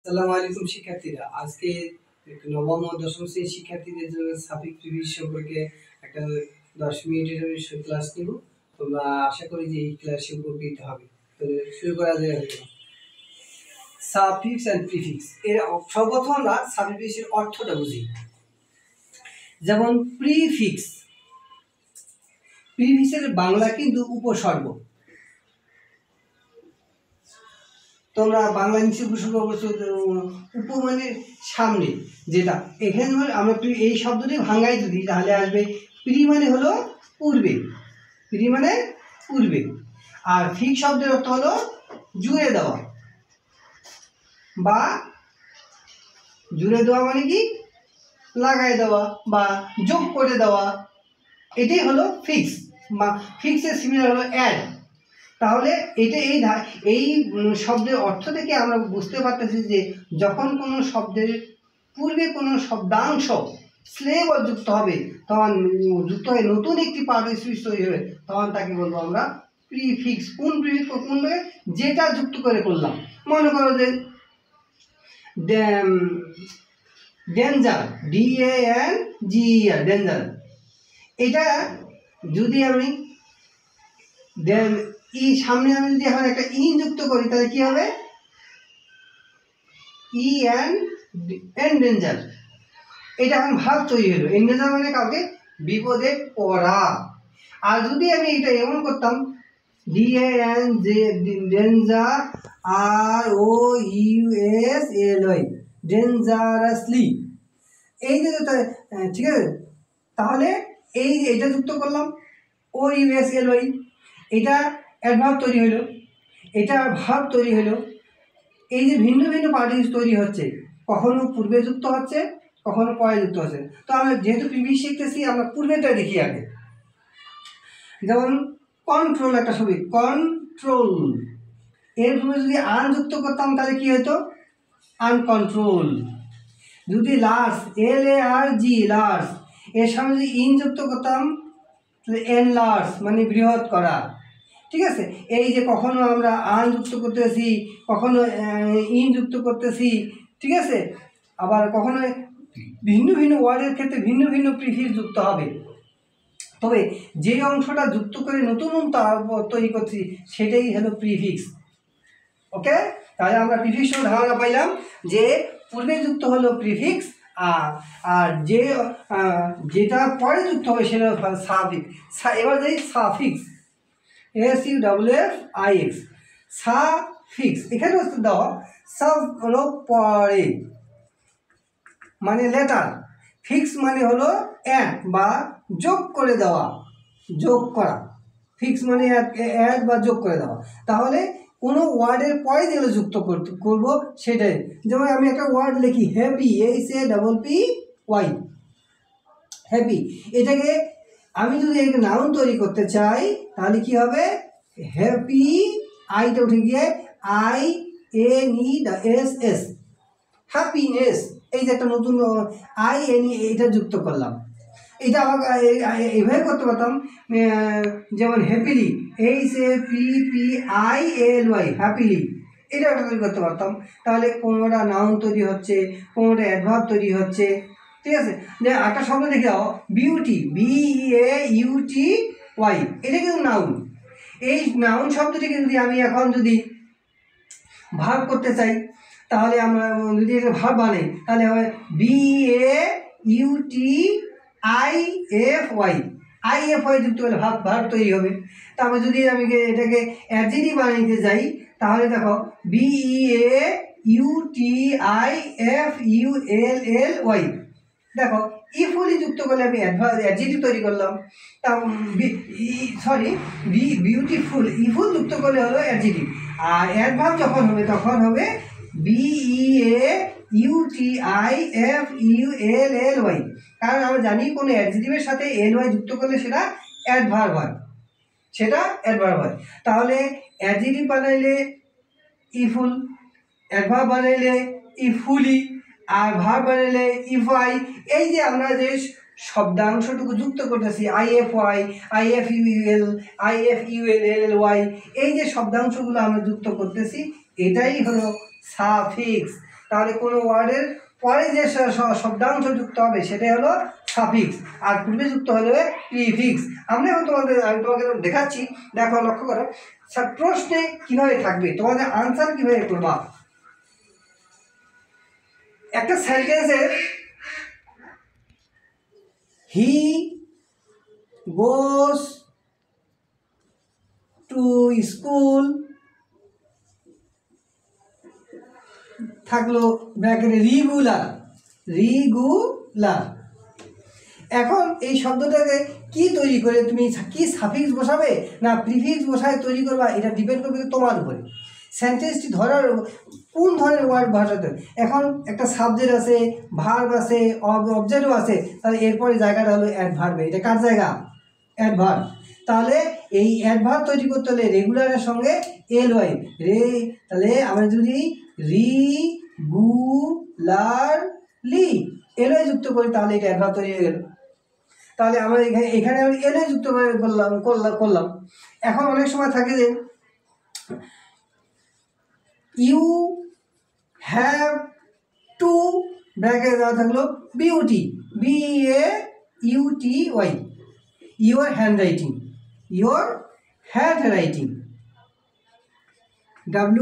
আসসালামু আলাইকুম শিক্ষার্থীরা। আজকে নবম ও দশম শ্রেণীর শিক্ষার্থীদের জন্য সাফিক্স প্রিফিক্স সম্পর্কে একটা 10 মিনিটের ক্লাস নিব। তোমরা আশা করি যে এই ক্লাসে উপকৃত হবে। তো শুরু করা যাক। সাফিক্স এন্ড প্রিফিক্স এর সর্বপ্রথম আমরা সাফিক্সের অর্থটা বুঝি। যেমন প্রিফিক্স, প্রিফিক্সের বাংলা কিন্তু উপসর্গ। তোমরা বাংলা নিচে উপসর্গ উপ মানে সামনে, যেটা এখানে আমরা এই শব্দটি ভাঙাই যদি তাহলে আসবে প্রি মানে হলো পূর্বে, প্রি মানে পূর্বে, আর ফিক শব্দের অর্থ হলো জুড়ে দেওয়া, বা জুড়ে দেওয়া মানে কি লাগাই দেওয়া বা যোগ করে দেওয়া, এটাই হলো ফিক্স। বা ফিক্সের সিমিলার হলো অ্যাড। তাহলে এটা এই শব্দের অর্থ থেকে আমরা বুঝতে পারতেছি যে যখন কোনো শব্দের পূর্বে কোনো শব্দাংশ স্লেব যুক্ত হবে, তখন যুক্ত হয়ে নতুন একটি পার্টিসিপেন্ট তৈরি হবে, তখন তাকে বলবো আমরা প্রিফিক্স। কোন প্রিফিক্স? কোন যেটা যুক্ত করে করলাম। মনে করো যে ডেঞ্জার, DANGER, ডেঞ্জার, এটা যদি আমি সামনে আমি যদি এখন একটা ইন যুক্ত করি তাহলে কি হবে? এন্ডেঞ্জার। এটা এখন ভাব তৈরি হলো। এন্ডেঞ্জার মানে কাউকে বিপদে পড়া। আর যদি আমি এটা এমন করতাম ডেঞ্জার, ROUSLY, ডেঞ্জারাসলি, এই যে ঠিক আছে, তাহলে এটা যুক্ত করলাম OUSLY, এটা অ্যাডভার্ব তৈরি হলো, এটা ভার্ব তৈরি হলো। এই যে ভিন্ন ভিন্ন পার্টিস তৈরি হচ্ছে, কখনো পূর্বে যুক্ত হচ্ছে, কখনো পরে যুক্ত হচ্ছে। তো আমরা যেহেতু প্রিফিক্স শিখতেছি, আমরা পূর্বেটা দেখি আগে। যেমন কন্ট্রোল, একটা ছবি কন্ট্রোল, এর পূর্বে যদি আন যুক্ত করতাম তাহলে কি হতো? আনকন্ট্রোল। যদি লার্জ, LARG, লার্জ, এর সামনে যদি ইন যুক্ত করতাম তাহলে এনলার্জ মানে বৃহৎ করা। ঠিক আছে, এই যে কখনো আমরা আন যুক্ত করতেছি, কখনো ইন যুক্ত করতেছি, ঠিক আছে, আবার কখনো ভিন্ন ভিন্ন ওয়ার্ডের ক্ষেত্রে ভিন্ন ভিন্ন প্রিফিক্স যুক্ত হবে। তবে যে অংশটা যুক্ত করে নতুন তৈরি করছি সেটাই হলো প্রিফিক্স। ওকে, তাহলে আমরা প্রিফিক্স ধারণা পাইলাম যে পূর্বে যুক্ত হলো প্রিফিক্স, আর যেটা পরে যুক্ত হবে সেটা হলো সাফিক্স। এবার যাই সাফিক্স, SUFFIX, সাফিক্স। এখানে দাও সাব হলো পরে মানে লেটার, ফিক্স মানে হলো অ্যাড বা যোগ করে দেওয়া, যোগ করা। ফিক্স মানে অ্যাড বা যোগ করে দেওয়া। তাহলে কোনো ওয়ার্ডের পরে যেগুলো যুক্ত করবো সেটাই। যেমন আমি একটা ওয়ার্ড লিখি হ্যাপি, HAPPY, হ্যাপি, এটাকে আমি যদি একটা নাউন তৈরি করতে চাই তাহলে কি হবে? হ্যাপি, আইটা উঠে গিয়ে INESS, হ্যাপিনেস। এই যে একটা নতুন INE, এটা যুক্ত করলাম। এটা আবার এভাবে করতে পারতাম, যেমন হ্যাপিলি, HAPPILY, হ্যাপিলি, এটা একটা তৈরি করতে পারতাম। তাহলে কোনোটা নাউন তৈরি হচ্ছে, কোনোটা অ্যাডভার্ব তৈরি হচ্ছে। ঠিক আছে, যে একটা শব্দ দেখে দাও বিউটি, BEAUTY, এটা কিন্তু নাউন। এই নাউন শব্দটিকে যদি আমি এখন যদি ভার্ব করতে চাই তাহলে আমরা যদি এটা ভার্ব বানাই তাহলে হবে BAUTIFY, যুক্ত করলে ভার্ব তৈরি হবে। তারপর যদি আমি এটাকে অ্যাডজেক্টিভ বানাইতে যাই তাহলে দেখো BEAUTIFULLY, দেখো ইফুলি যুক্ত করলে আমি অ্যাডজেক্টিভ তৈরি করলাম। তা বিউটিফুল, ইফুল যুক্ত করলে হলো অ্যাডজেক্টিভ। আর অ্যাডভার্ব যখন হবে তখন হবে BEAUTIFULLY, কারণ আমরা জানি কোনো অ্যাডজেক্টিভের সাথে LY যুক্ত করলে সেটা অ্যাডভার্ব হয়, সেটা অ্যাডভার্ব হয়। তাহলে অ্যাডজেক্টিভ বানাইলে ইফুল, অ্যাডভার্ব বানাইলে ইফুলি, আর ভার্ব বানাইলে ইফাই। এই যে আমরা যে শব্দাংশটুকু যুক্ত করতেছি IFY, IFUL, IFULLY, এই যে শব্দাংশগুলো আমরা যুক্ত করতেছি এটাই হলো সাফিক্স। তাহলে কোনো ওয়ার্ডের পরে যে শব্দাংশ যুক্ত হবে সেটাই হলো সাফিক্স, আর পূর্বে যুক্ত হলে প্রিফিক্স। আমি তোমাকে দেখাচ্ছি, দেখো লক্ষ্য করো প্রশ্নে কিভাবে থাকবে, তোমাদের আনসার কিভাবে করবা। একটা সেন্টেন্সে হি গোস টু স্কুল থাকলো ব্র্যাকেটে রিগুলার। এখন এই শব্দটাকে কি তৈরি করে তুমি কি সাফিক্স বসাবে না প্রিফিক্স বসায় তৈরি করবা, এটা ডিপেন্ড করবে তোমার উপরে। সেন্টেন্সটি ধরার কোন ধরনের ওয়ার্ড বসাতে, এখন একটা সাবজেক্ট আছে, ভার্ব আছে, অবজেক্টও আছে, তাহলে এরপরে জায়গাটা হলো অ্যাডভার্ব। এটা কার জায়গা? অ্যাডভার্ব। তাহলে এই অ্যাডভার্ব তৈরি করতে হলে রেগুলারের সঙ্গে ly তাহলে আমরা যদি রিগুলারলি ly যুক্ত করি তাহলে এটা অ্যাডভার্ব তৈরি হয়ে গেল। তাহলে আমরা এখানে ly যুক্ত করে করলাম। এখন অনেক সময় থাকে যে ইউ হ্যাভ টু ব্র্যাকেট দেওয়া থাকলো beauty BAUTY your hand writing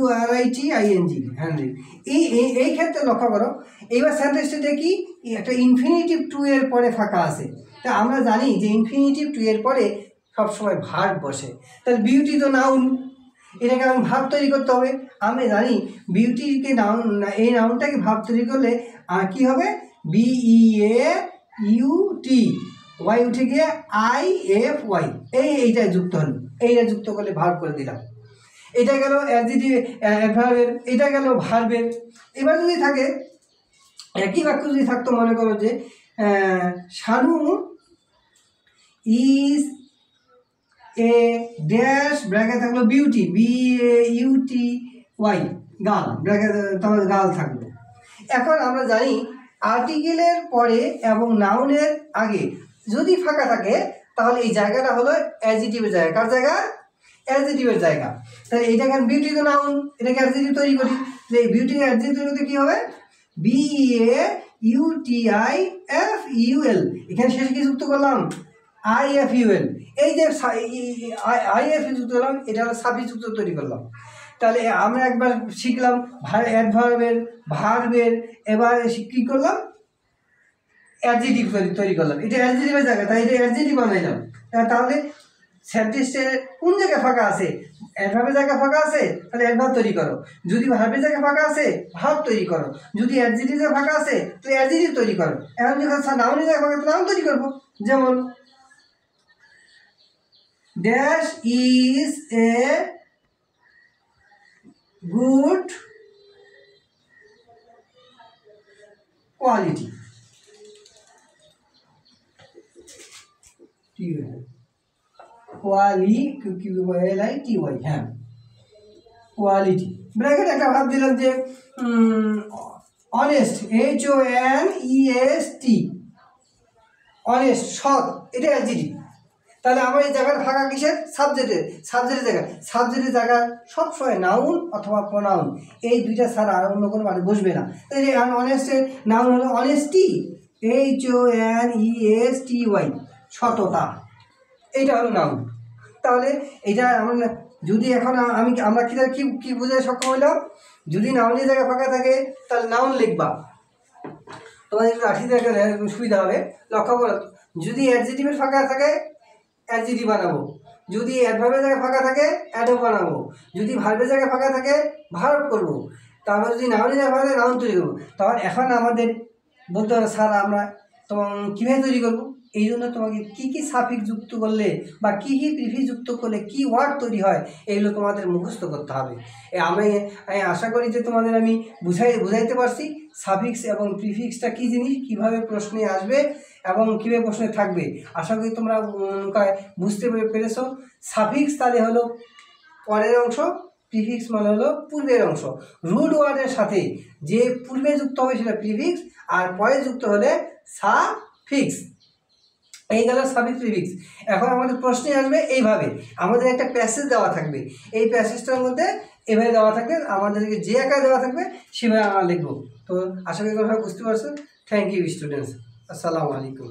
WRITING hand writing. এই ক্ষেত্রে লক্ষ্য করো, এইবার সেন্টেন্সটা কি একটা ইনফিনিটিভ টু এর পরে ফাঁকা আছে। তা আমরা জানি যে ইনফিনিটিভ টু এর পরে সবসময় ভার্ব বসে, তাহলে বিউটি তো নাউন, এটাকে আমি ভাব তৈরি করতে হবে। আমি জানি বিউটিকে নাউন, এই নাউনটাকে ভাব তৈরি করলে আর কি হবে BEAUTY উঠে গিয়ে IFY এইটা যুক্ত হলো, এইটা যুক্ত করলে ভার্ব করে দিলাম। এটা গেল অ্যাডজেক্টিভ অ্যাডভার্বের, এটা গেল ভার্বের। এবার যদি থাকে একই বাক্য যদি থাকতো, মনে করো যে Shanu is a dash bracket থাকলো বিউটি BAUTY গার্ল ব্র্যাকেট তাহলে গার্ল থাকলো। এখন আমরা জানি আর্টিকেলের পরে এবং নাউনের আগে যদি ফাঁকা থাকে তাহলে এই জায়গাটা হলো অ্যাডজেক্টিভের জায়গা। কার জায়গা? অ্যাডজেক্টিভের জায়গা। তাহলে এইটাকে বিউটি তো নাউন, এটাকে অ্যাডজেক্টিভ তৈরি করি, তাহলে এই বিউটি অ্যাডজেক্টিভ তৈরি করতে কী হবে BEAUTIFUL, এখানে শেষে কি যুক্ত করলাম IFUL। এই যে IF যুক্ত করলাম, এটা হলো সাফিক্স যুক্ত তৈরি করলাম। তাহলে আমরা একবার শিখলাম অ্যাডভার্বের ভার্বের, এবার কী করলাম অ্যাডজেক্টিভ তৈরি করলাম, এটা অ্যাডজেক্টিভের জায়গা, তাই এটা অ্যাডজেক্টিভ বানাইলাম। তাহলে সেন্টেন্সের কোন জায়গায় ফাঁকা আছে? অ্যাডভার্বের জায়গা ফাঁকা আছে, তাহলে অ্যাডভার্ব তৈরি করো। যদি ভার্বের জায়গা ফাঁকা আছে ভার্ব তৈরি করো। যদি অ্যাডজেক্টিভের জায়গা ফাঁকা আছে তাহলে অ্যাডজেক্টিভ তৈরি করো। এখন যখন নাউনের জায়গা ফাঁকা নাউন তৈরি করবো। যেমন dash is a good quality, LITY, হ্যাঁ কোয়ালিটি। ব্র্যাকেট একটা ভাব দিলাম যে অনেস্ট HONEST অনেস্ট সৎ, এটা অ্যাডজেক্টিভ। তাহলে আমার এই জায়গার ফাঁকা কিসের? সাবজেক্টের জায়গা সবসময় নাউন অথবা প্রোনাউন, এই দুইটা ছাড়া আর অন্য কোনো মানে বসবে না। তাই অনেস্টের নাউন হলো অনেস্টি HONESTY সততা, এইটা হলো নাউন। তাহলে এটা আমরা যদি এখন আমরা কি বোঝাতে সক্ষম হইলাম, যদি নাউনের জায়গা ফাঁকা থাকে তাহলে নাউন লিখবা, তোমাদের একটু রাখি দেখে সুবিধা হবে। লক্ষ্য করো, যদি অ্যাডজেক্টিভের ফাঁকা থাকে অ্যাডজেক্টিভ বানাবো, যদি অ্যাডভার্বের জায়গায় ফাঁকা থাকে অ্যাডভার্ব বানাবো, যদি ভার্বের জায়গায় ফাঁকা থাকে ভার্ব করবো, তারপর যদি নাউনের জায়গায় ফাঁকা থাকে নাউন তৈরি করবো। তখন এখন আমাদের বলতে হবে স্যার আমরা তোমার কীভাবে তৈরি করবো, এই জন্য তোমাকে কী কী সাফিক্স যুক্ত করলে বা কী কী প্রিফিক্স যুক্ত করলে কী ওয়ার্ড তৈরি হয় এগুলো তোমাদের মুখস্থ করতে হবে। আমি আশা করি যে তোমাদের আমি বুঝাইতে পারছি সাফিক্স এবং প্রিফিক্সটা কী জিনিস, কীভাবে প্রশ্নে আসবে এবং কীভাবে প্রশ্নে থাকবে। আশা করি তোমরা বুঝতে পেরেছো। সাফিক্স তাহলে হলো পরের অংশ, প্রিফিক্স মানে হলো পূর্বের অংশ। রুট ওয়ার্ডের সাথে যে পূর্বে যুক্ত হবে সেটা প্রিফিক্স, আর পরে যুক্ত হলে সাফিক্স। এই গেল সাফিক্স প্রিফিক্স। এখন আমাদের প্রশ্নে আসবে এইভাবে, আমাদের একটা প্যাসেজ দেওয়া থাকবে, এই প্যাসেজটার মধ্যে এভাবে দেওয়া থাকবে, আমাদেরকে যে আকারে দেওয়া থাকবে সেভাবে আমরা লিখব। তো আশা করি তোমরা বুঝতে পারছো। থ্যাংক ইউ স্টুডেন্টস, আসসালামু আলাইকুম।